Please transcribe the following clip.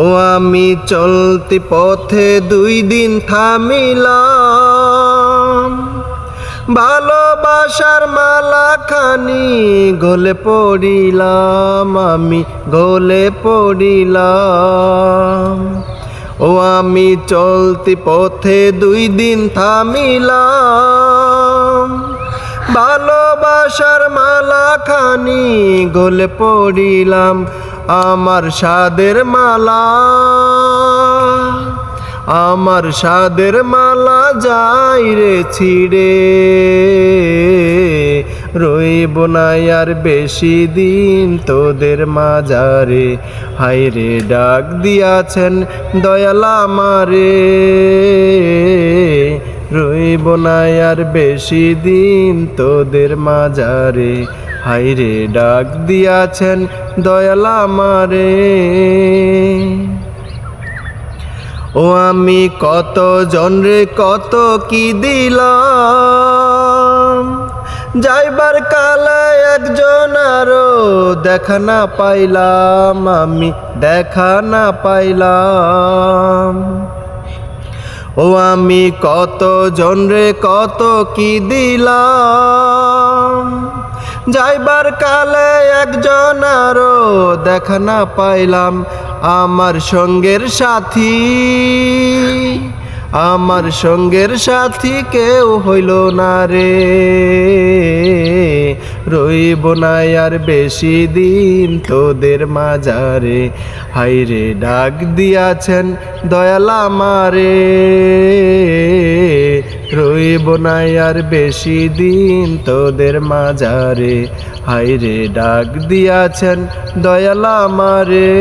ও আমি চলতি পথে 2 দিন থামিলাম, ভালোবাসার মালাখানি গলে পড়িলাম, আমি গলে পড়িলাম। ও আমি চলতি পথে 2 দিন থামিলাম, ভালোবাসার মালাখানি গলে পড়িলাম। আমার সাদের মালা, আমার সাদের মালা যাই রে ছিড়ে, রইব না আর বেশি দিন তোদের মাঝারে। হায়রে ডাক দিয়াছেন দয়াল আমারে, রইব না আর বেশি দিন তোদের মাঝারে। হায়রে ডাক দিয়াছেন দয়াল আমারে। ও আমি কত জনরে কত কি দিলাম, যাইবার কালে একজন আরো দেখা না পাইলাম, আমি দেখা না পাইলাম। ও আমি কত জনরে কত কি দিলাম, যাইবার কালে একজন আরো দেখা না পাইলাম। আমার সঙ্গের সাথী, আমার সঙ্গের সাথী কেউ হইল না রে, রইব না আর বেশি দিন তোদের মাঝারে। হায়রে ডাক দিয়াছেন দয়াল আমারে, রইব না আর বেশি দিন তোদের মাঝারে। হায়রে ডাক দিয়াছেন দয়াল আমারে।